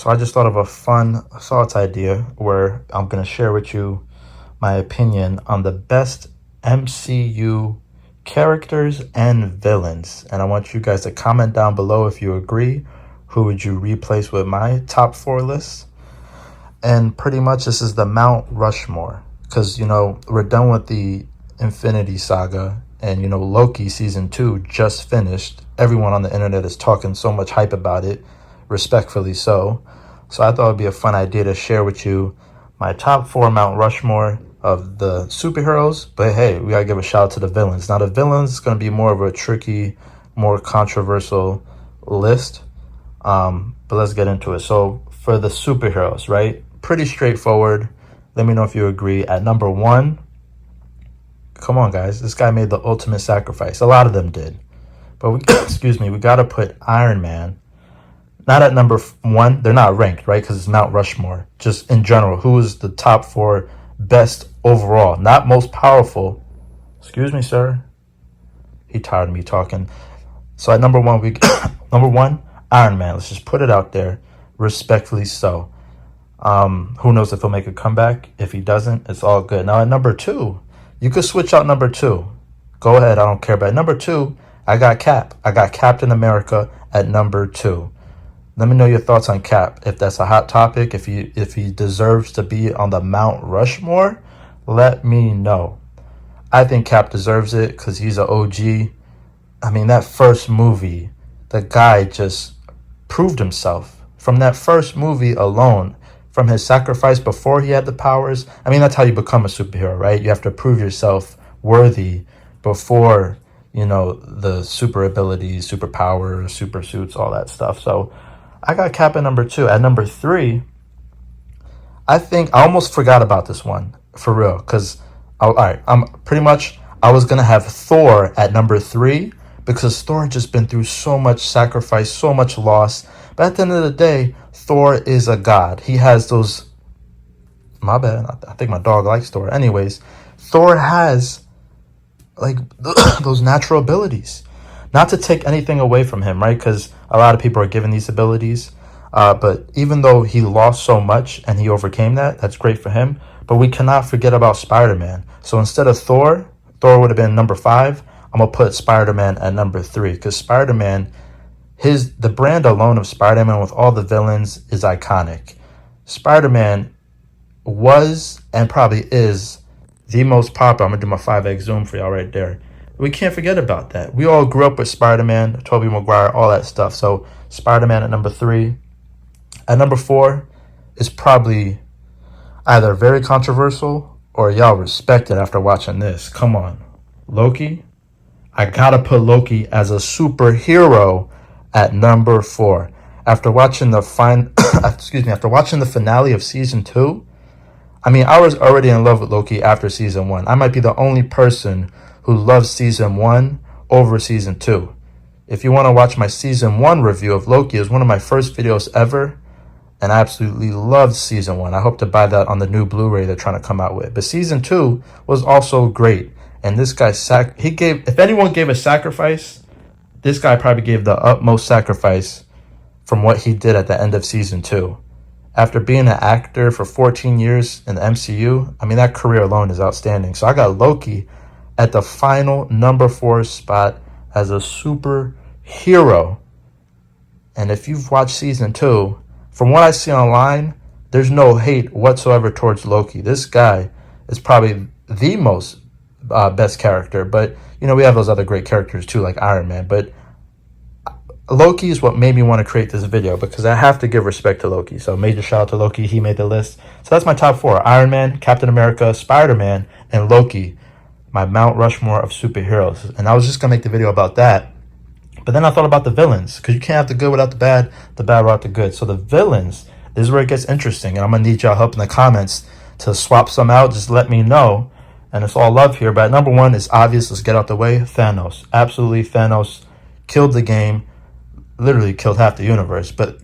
So I just thought of a fun thoughts idea where I'm going to share with you my opinion on the best MCU characters and villains. And I want you guys to comment down below if you agree. Who would you replace with my top four list? And pretty much this is the Mount Rushmore. Because, we're done with the Infinity Saga. And, Loki season 2 just finished. Everyone on the internet is talking so much hype about it. Respectfully so. So I thought it'd be a fun idea to share with you my top four Mount Rushmore of the superheroes. But hey, we gotta give a shout out to the villains. Now the villains is gonna be more of a tricky, more controversial list. But let's get into it. So for the superheroes, right? Pretty straightforward. Let me know if you agree. At number one, come on guys, this guy made the ultimate sacrifice. A lot of them did. But we excuse me, we gotta put Iron Man. Not at number one. They're not ranked, right? Because it's Mount Rushmore. Just in general, who is the top four best overall? Not most powerful. Excuse me, sir. He tired of me talking. So at number one, number one, Iron Man. Let's just put it out there, respectfully so. Who knows if he'll make a comeback? If he doesn't, it's all good. Now at number two, you could switch out number two. Go ahead, I don't care. But at number two, I got Cap. I got Captain America at number two. Let me know your thoughts on Cap. If that's a hot topic, if he deserves to be on the Mount Rushmore, let me know. I think Cap deserves it because he's an OG. I mean, that first movie, the guy just proved himself. From that first movie alone, from his sacrifice before he had the powers. I mean, that's how you become a superhero, right? You have to prove yourself worthy before, the super abilities, superpowers, super suits, all that stuff. So I got Cap at number two. At number three, I think I almost forgot about this one for real. Because, all right, I was going to have Thor at number three because Thor just been through so much sacrifice, so much loss. But at the end of the day, Thor is a god. He has those, my bad, I think my dog likes Thor. Anyways, Thor has like those natural abilities. Not to take anything away from him, right? Because a lot of people are given these abilities. But even though he lost so much and he overcame that, that's great for him. But we cannot forget about Spider-Man. So instead of Thor would have been number five. I'm going to put Spider-Man at number three. Because Spider-Man, the brand alone of Spider-Man with all the villains is iconic. Spider-Man was and probably is the most popular. I'm going to do my 5x zoom for y'all right there. We can't forget about that. We all grew up with Spider-Man, Tobey Maguire, all that stuff. So Spider-Man at number three. At number four is probably either very controversial or y'all respect it after watching this. Come on. Loki. I gotta put Loki as a superhero at number four. After watching the after watching the finale of season 2, I mean, I was already in love with Loki after season 1. I might be the only person who loves season 1 over season 2. If you want to watch my season 1 review of Loki, it was one of my first videos ever, and I absolutely loved season 1. I hope to buy that on the new Blu-ray they're trying to come out with. But season 2 was also great, and this guy if anyone gave a sacrifice, this guy probably gave the utmost sacrifice from what he did at the end of season 2. After being an actor for 14 years in the MCU, I mean, that career alone is outstanding. So I got Loki at the final number 4 spot as a superhero. And if you've watched season 2, from what I see online, there's no hate whatsoever towards Loki. This guy is probably the most best character. But, we have those other great characters too, like Iron Man. But Loki is what made me want to create this video because I have to give respect to Loki. So major shout out to Loki. He made the list. So that's my top 4. Iron Man, Captain America, Spider-Man, and Loki. My Mount Rushmore of superheroes. And I was just going to make the video about that. But then I thought about the villains. Because you can't have the good without the bad without the good. So the villains, this is where it gets interesting. And I'm going to need y'all help in the comments to swap some out. Just let me know. And it's all love here. But number 1 is obvious. Let's get out the way. Thanos. Absolutely, Thanos killed the game. Literally killed half the universe. But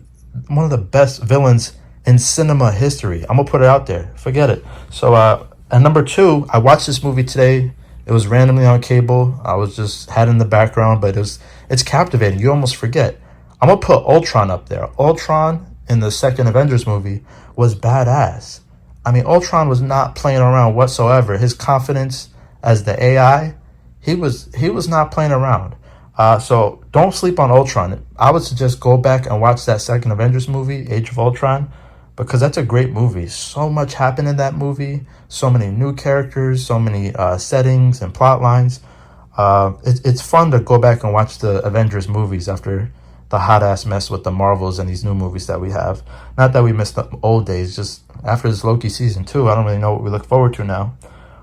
one of the best villains in cinema history. I'm going to put it out there. Forget it. So, at number 2, I watched this movie today. It was randomly on cable. I was just had it in the background, but it's captivating. You almost forget. I'm going to put Ultron up there. Ultron in the second Avengers movie was badass. I mean, Ultron was not playing around whatsoever. His confidence as the AI, he was not playing around. So don't sleep on Ultron. I would suggest go back and watch that second Avengers movie, Age of Ultron, because that's a great movie. So much happened in that movie. So many new characters, so many settings and plot lines. It's fun to go back and watch the Avengers movies after the hot ass mess with the Marvels and these new movies that we have. Not that we missed the old days, just after this Loki season 2, I don't really know what we look forward to now.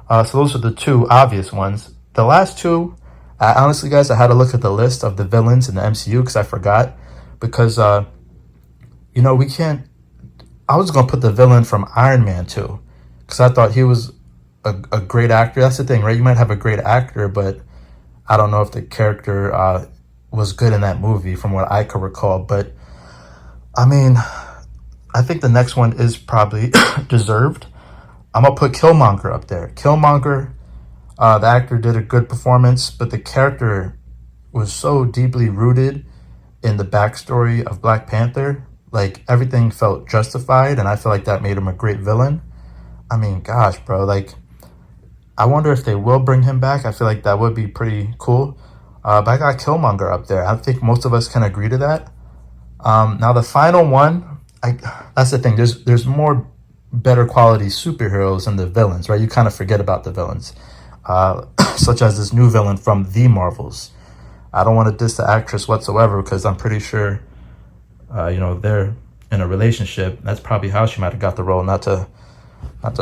So those are the two obvious ones. The last two, honestly, guys, I had to look at the list of the villains in the MCU because I forgot. Because, we can't. I was going to put the villain from Iron Man too, because I thought he was a great actor. That's the thing, right? You might have a great actor, but I don't know if the character was good in that movie from what I could recall. But, I mean, I think the next one is probably deserved. I'm going to put Killmonger up there. Killmonger, the actor did a good performance, but the character was so deeply rooted in the backstory of Black Panther. Like, everything felt justified, and I feel like that made him a great villain. I mean, gosh, bro, like, I wonder if they will bring him back. I feel like that would be pretty cool. But I got Killmonger up there. I think most of us can agree to that. Now, the final one, that's the thing. There's more better quality superheroes than the villains, right? You kind of forget about the villains, such as this new villain from the Marvels. I don't want to diss the actress whatsoever because I'm pretty sure, they're in a relationship. That's probably how she might have got the role. Not to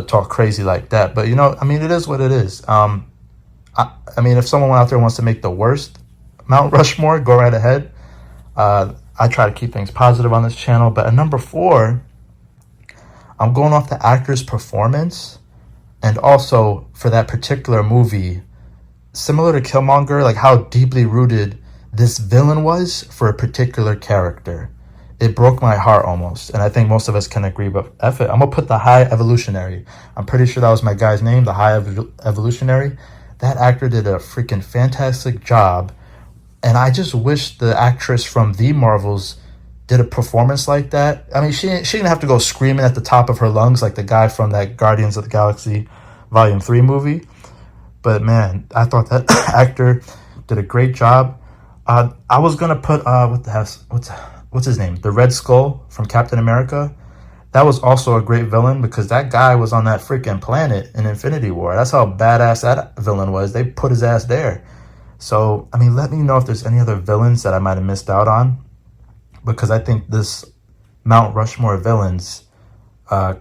talk crazy like that, but I mean, it is what it is. I mean, if someone out there wants to make the worst Mount Rushmore, go right ahead. I try to keep things positive on this channel, but at number 4, I'm going off the actor's performance, and also for that particular movie, similar to Killmonger, like how deeply rooted this villain was for a particular character. It broke my heart almost, and I think most of us can agree, but F it. I'm going to put the High Evolutionary. I'm pretty sure that was my guy's name, the High Evolutionary. That actor did a freaking fantastic job, and I just wish the actress from The Marvels did a performance like that. I mean, she didn't have to go screaming at the top of her lungs like the guy from that Guardians of the Galaxy Volume 3 movie. But man, I thought that actor did a great job. I was gonna put what's his name? The Red Skull from Captain America. That was also a great villain because that guy was on that freaking planet in Infinity War. That's how badass that villain was. They put his ass there. So, I mean, let me know if there's any other villains that I might have missed out on, because I think this Mount Rushmore of villains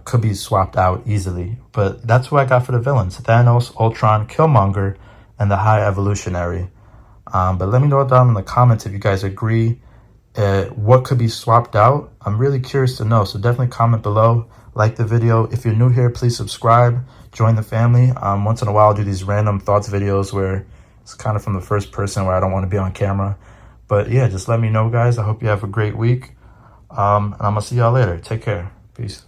could be swapped out easily. But that's who I got for the villains: Thanos, Ultron, Killmonger, and the High Evolutionary. But let me know down in the comments if you guys agree what could be swapped out. I'm really curious to know, so definitely comment below, like the video. If you're new here, please subscribe, join the family. Once in a while I'll do these random thoughts videos where it's kind of from the first person, where I don't want to be on camera. But yeah, just let me know, guys. I hope you have a great week, and I'm gonna see y'all later. Take care. Peace.